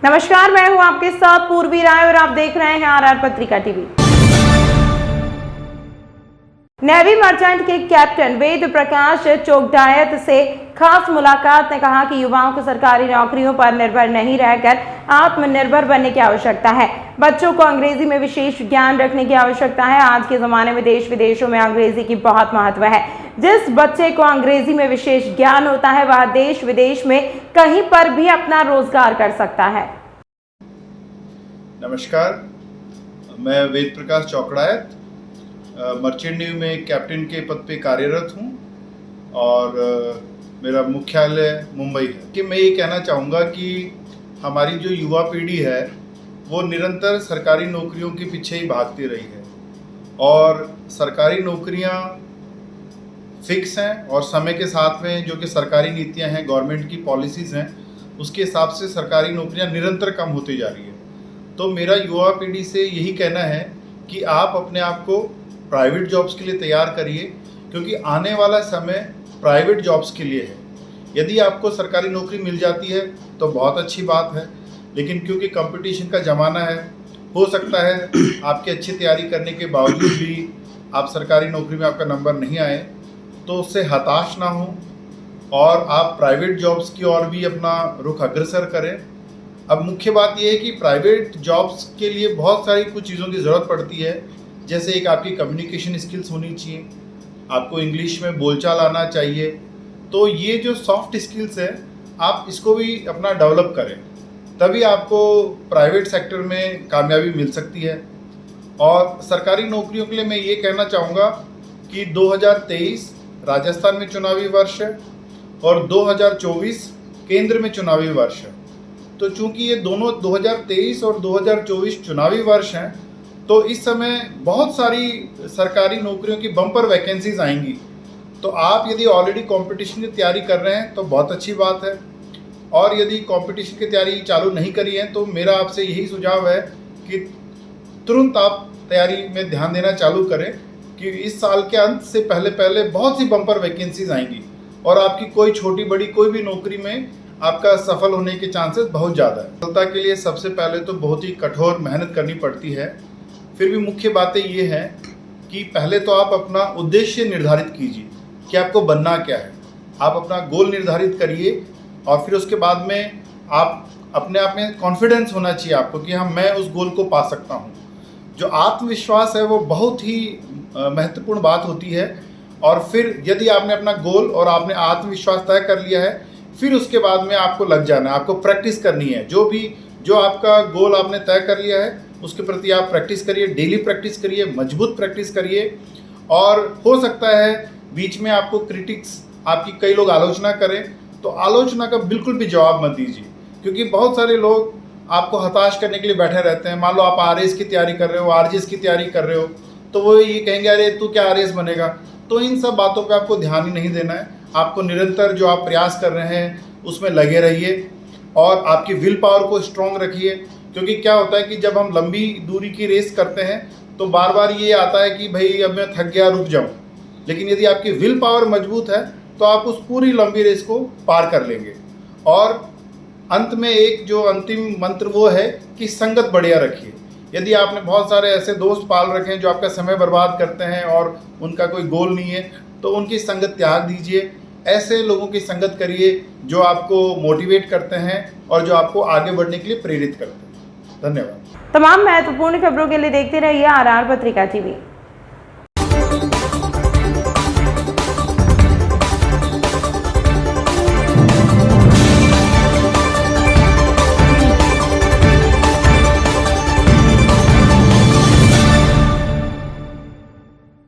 नमस्कार, मैं हूं आपके साथ पूर्वी राय और आप देख रहे हैं आरआर पत्रिका टीवी। नेवी मर्चेंट के कैप्टन वेद प्रकाश चोगडायत से खास मुलाकात ने कहा कि युवाओं को सरकारी नौकरियों पर निर्भर नहीं रहकर आत्मनिर्भर बनने की आवश्यकता है। बच्चों को अंग्रेजी में विशेष ज्ञान रखने की आवश्यकता है। आज के जमाने में देश विदेशों में अंग्रेजी की बहुत महत्व है। जिस बच्चे को अंग्रेजी में विशेष ज्ञान होता है वह देश विदेश में कहीं पर भी अपना रोजगार कर सकता है। नमस्कार, मैं वेद प्रकाश चोगडायत मर्चेंट नेवी में कैप्टन के पद पे कार्यरत हूँ और मेरा मुख्यालय मुंबई है। कि मैं ये कहना चाहूँगा कि हमारी जो युवा पीढ़ी है वो निरंतर सरकारी नौकरियों के पीछे ही भागती रही है और सरकारी नौकरियाँ फिक्स हैं और समय के साथ में जो कि सरकारी नीतियाँ हैं, गवर्नमेंट की पॉलिसीज़ हैं, उसके हिसाब से सरकारी नौकरियाँ निरंतर कम होती जा रही है। तो मेरा युवा पीढ़ी से यही कहना है कि आप अपने आप को प्राइवेट जॉब्स के लिए तैयार करिए, क्योंकि आने वाला समय प्राइवेट जॉब्स के लिए है। यदि आपको सरकारी नौकरी मिल जाती है तो बहुत अच्छी बात है, लेकिन क्योंकि कंपटीशन का ज़माना है, हो सकता है आपकी अच्छी तैयारी करने के बावजूद भी आप सरकारी नौकरी में आपका नंबर नहीं आए, तो उससे हताश ना हो और आप प्राइवेट जॉब्स की ओर भी अपना रुख अग्रसर करें। अब मुख्य बात यह है कि प्राइवेट जॉब्स के लिए बहुत सारी कुछ चीज़ों की ज़रूरत पड़ती है, जैसे एक आपकी कम्युनिकेशन स्किल्स होनी चाहिए, आपको इंग्लिश में बोलचाल आना चाहिए। तो ये जो सॉफ्ट स्किल्स है आप इसको भी अपना डेवलप करें, तभी आपको प्राइवेट सेक्टर में कामयाबी मिल सकती है। और सरकारी नौकरियों के लिए मैं ये कहना चाहूँगा कि 2023 राजस्थान में चुनावी वर्ष है और 2024 केंद्र में चुनावी वर्ष है। तो चूंकि ये दोनों 2023 और 2024 चुनावी वर्ष हैं, तो इस समय बहुत सारी सरकारी नौकरियों की बम्पर वैकेंसीज आएंगी। तो आप यदि ऑलरेडी कंपटीशन की तैयारी कर रहे हैं तो बहुत अच्छी बात है, और यदि कंपटीशन की तैयारी चालू नहीं करी है तो मेरा आपसे यही सुझाव है कि तुरंत आप तैयारी में ध्यान देना चालू करें, कि इस साल के अंत से पहले बहुत सी बम्पर वैकेंसीज आएंगी और आपकी कोई छोटी बड़ी कोई भी नौकरी में आपका सफल होने के चांसेस बहुत ज़्यादा है। सफलता के लिए सबसे पहले तो बहुत ही कठोर मेहनत करनी पड़ती है। फिर भी मुख्य बातें ये हैं कि पहले तो आप अपना उद्देश्य निर्धारित कीजिए कि आपको बनना क्या है। आप अपना गोल निर्धारित करिए और फिर उसके बाद में आप अपने आप में कॉन्फिडेंस होना चाहिए आपको कि हाँ, मैं उस गोल को पा सकता हूँ। जो आत्मविश्वास है वो बहुत ही महत्वपूर्ण बात होती है। और फिर यदि आपने अपना गोल और आपने आत्मविश्वास तय कर लिया है, फिर उसके बाद में आपको लग जाना है, आपको प्रैक्टिस करनी है। जो आपका गोल आपने तय कर लिया है उसके प्रति आप प्रैक्टिस करिए, डेली प्रैक्टिस करिए, मजबूत प्रैक्टिस करिए। और हो सकता है बीच में आपको क्रिटिक्स, आपकी कई लोग आलोचना करें, तो आलोचना का बिल्कुल भी जवाब मत दीजिए, क्योंकि बहुत सारे लोग आपको हताश करने के लिए बैठे रहते हैं। मान लो आप आरएस की तैयारी कर रहे हो, आरजीएस की तैयारी कर रहे हो, तो वो ये कहेंगे अरे तू क्या आरएस बनेगा। तो इन सब बातों पे आपको ध्यान ही नहीं देना है। आपको निरंतर जो आप प्रयास कर रहे हैं उसमें लगे रहिए और आपकी विल पावर को स्ट्रॉन्ग रखिए। क्योंकि क्या होता है कि जब हम लंबी दूरी की रेस करते हैं तो बार बार ये आता है कि भाई अब मैं थक गया, रुक जाऊं। लेकिन यदि आपकी विल पावर मजबूत है तो आप उस पूरी लंबी रेस को पार कर लेंगे। और अंत में एक जो अंतिम मंत्र वो है कि संगत बढ़िया रखिए। यदि आपने बहुत सारे ऐसे दोस्त पाल रखे हैं जो आपका समय बर्बाद करते हैं और उनका कोई गोल नहीं है, तो उनकी संगत त्याग दीजिए। ऐसे लोगों की संगत करिए जो आपको मोटिवेट करते हैं और जो आपको आगे बढ़ने के लिए प्रेरित करते हैं। धन्यवाद। तमाम महत्वपूर्ण खबरों के लिए देखते रहिए आरआर पत्रिका टीवी।